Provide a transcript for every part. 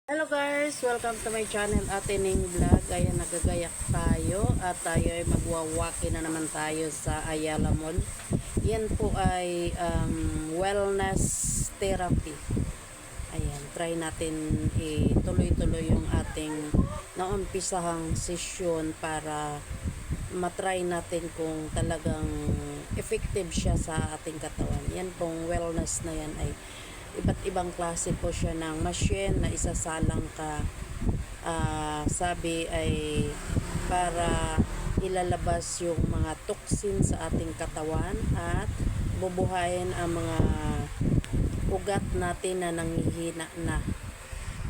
Hello guys! Welcome to my channel, Ate Ning Vlog. Ayan, nagagayak tayo at tayo ay magwawaki na naman tayo sa Ayala Mall. Yan po ay wellness therapy. Ayan, try natin ituloy-tuloy yung ating naumpisahang session para matry natin kung talagang effective siya sa ating katawan. Yan pong wellness na yan ay iba't ibang klase po siya ng machine na isasalang ka, sabi ay para ilalabas yung mga toxin sa ating katawan at bubuhayin ang mga ugat natin na nanghihina na.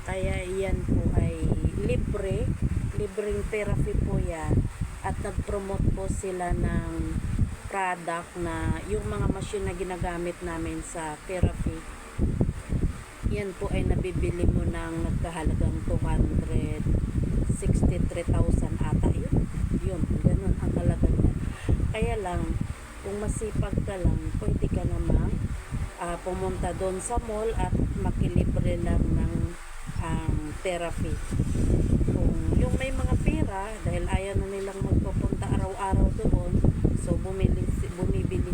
Kaya yan po ay libreng therapy po yan, at nag-promote po sila ng product na yung mga machine na ginagamit namin sa therapy. Yan po ay nabibili mo ng nagkahalagang 263,000 ata. Yun, ganun ang halaga niya. Kaya lang, kung masipag ka lang, pwede ka namang pumunta doon sa mall at makilibre lang ng therapy. Kung yung may mga pera, dahil ayaw na nilang magpupunta araw-araw doon, so bumibili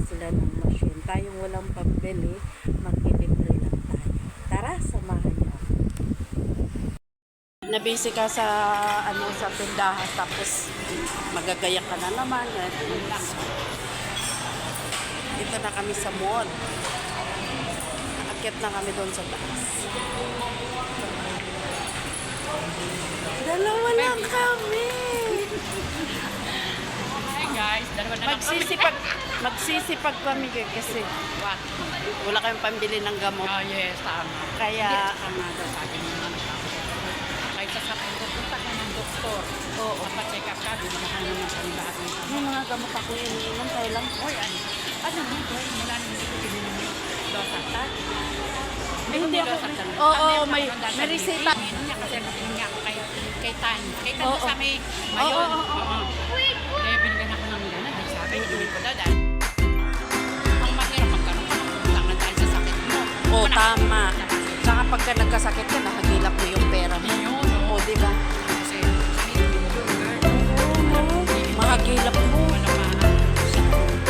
sila ng machine. Tayong walang pambili, makilibre lang tayo. Tara, samahan niyo ako. Nabisi ka sa sa tindahan, tapos magagayak ka na naman. Dito na kami sa mall. Aakyat na kami doon sa taas. Dalawa lang kami. Hi guys, dalawa na lang kami. Magsisipag kami kasi wala kayong pambili ng gamot. Oh yes, tama. Kaya Tama daw sa akin yung mga kahit sa akin, pupunta ka ng doktor. oo, Papacheck up ka, binahan naman kami lahat ng yung mga gamot ako iniinom, kaya lang. Oy, ano mo, boy, mula nung hindi ko pinili mo Losartan. Hindi ako. Oo, may resita. Kasi makinig nga ako kay Tan. Kay Tan Oo. sa may mayon. Oo. Kaya binigyan ako ng gana. Dahil sabi, hindi ko daw dahil ang mahirap magkaroon ka ng utangan dahil sa sakit mo. Oo, tama. Tsaka pagka nagkasakit ka, nakagilap mo yung pera mo. Ayun, Oo, di ba? Kasi, girl, Makagilap mo. wala pa. Nakapuno na.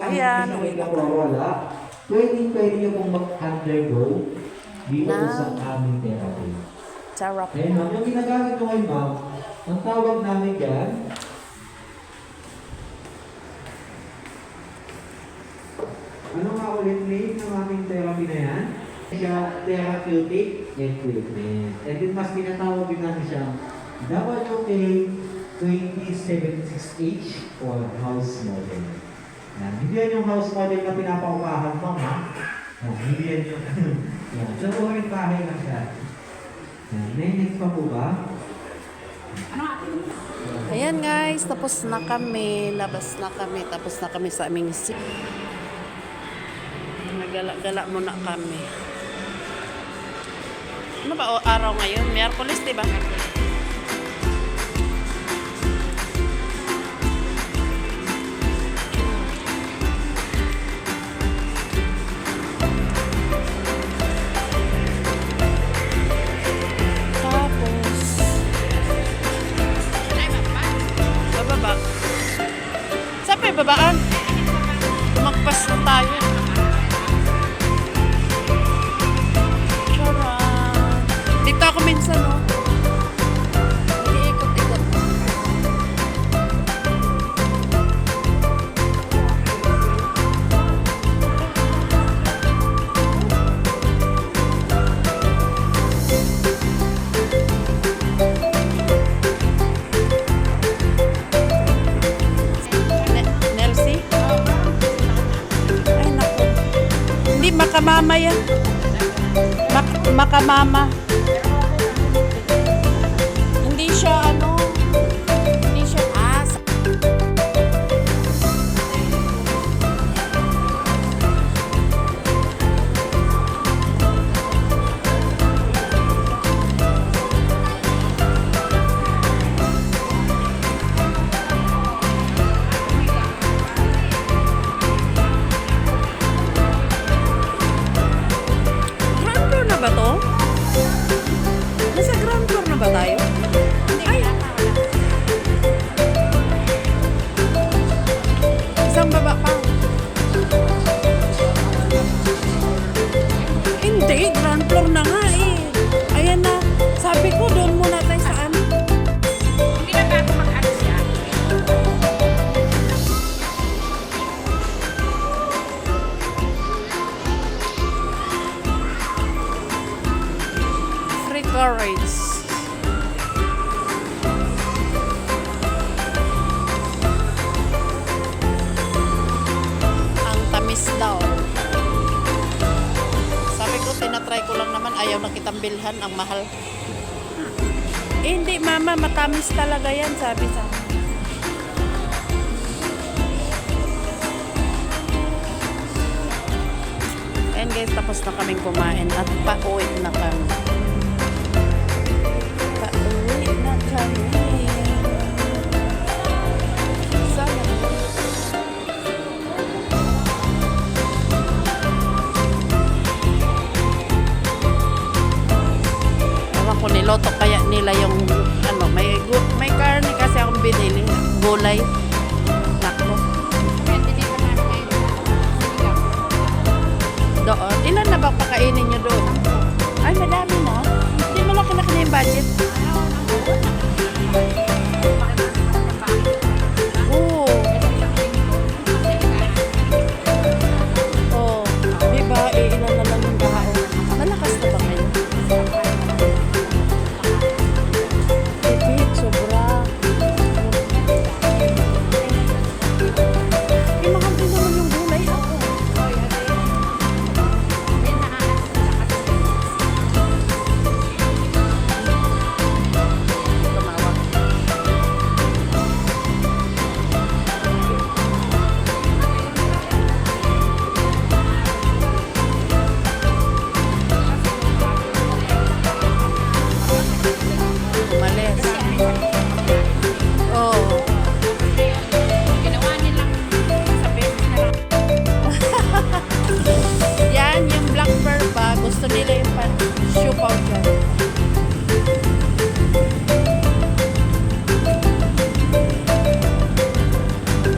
Ayan, Kung may nawawala, pwede nyo pong mag-undergo dito Na? sa aming therapy. Sarap. Ayun ma'am, yung ginagamit ko ngayon ma'am, ang tawag namin dyan, ano nga ulit name ng aming therapy na yan? Siya therapeutic equipment. And then mas tinatawag din namin siya WK 2076H or house model. Yan. Hindi yan yung house model na pinapaupahan mo, ha? Yan. Hindi yan yung... yan. So, uring bahay lang siya. Yan. Next pa po ba? Ayan guys, tapos na kami. Labas na kami. Tapos na kami sa aming nagala-gala muna kami. Ano ba araw ngayon? Miyerkules, di ba? Tapos bababa. Saan pa yung babaan? Magpas na tayo. Charan. Dito ako minsan, no? Nag-iikot-ikot. makamama yan. Makamama. Hindi siya ano, hindi siya ground floor na ba to? Nasa ground floor na ba tayo? Ay! Isang baba pa. Hindi, ground floor na nga eh. Ayan na. Sabi ko, doon muna tayo saan. Hindi na ba ako mag-ano siya? Free carriage. Ang tamis daw. Sabi ko, tinatry ko lang naman. Ayaw na kitang bilhan. Ang mahal. Eh, hindi mama, matamis talaga yan. Sabi sa akin. And guys, tapos na kaming kumain at pauwi na kami. Pauwi na kami. Sana. Ewan ko, niloto kaya nila yung ano, may karne kasi akong binili. Gulay. Nako. Pwede dito na kayo. Doon. Ilan na ba pakainin nyo doon? Ay, madami na. Hindi mo lang kinakina yung budget. Oo. Oo. Diba, ilan na lang yung tao. Malakas na ba kayo? Tipid, sobra. Eh, mahal din naman yung gulay ako. Umalis. Oo. Ginawa nilang sa bed na lang. Yan, yung black bear ba, gusto nila yung shoe powder.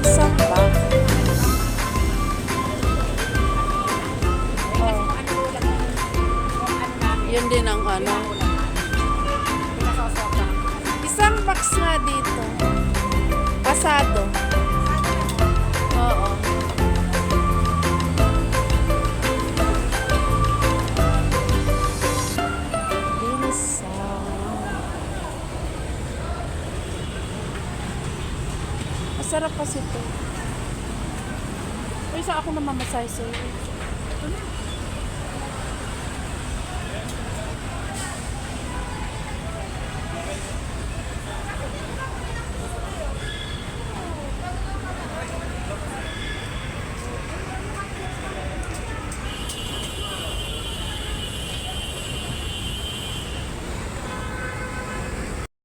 Isang ba? Oh. Yun din ang ano. Isang box nga dito. Pasado. Oo. Masarap kasi ito. Uy, sa ako na mamasahe sa'yo.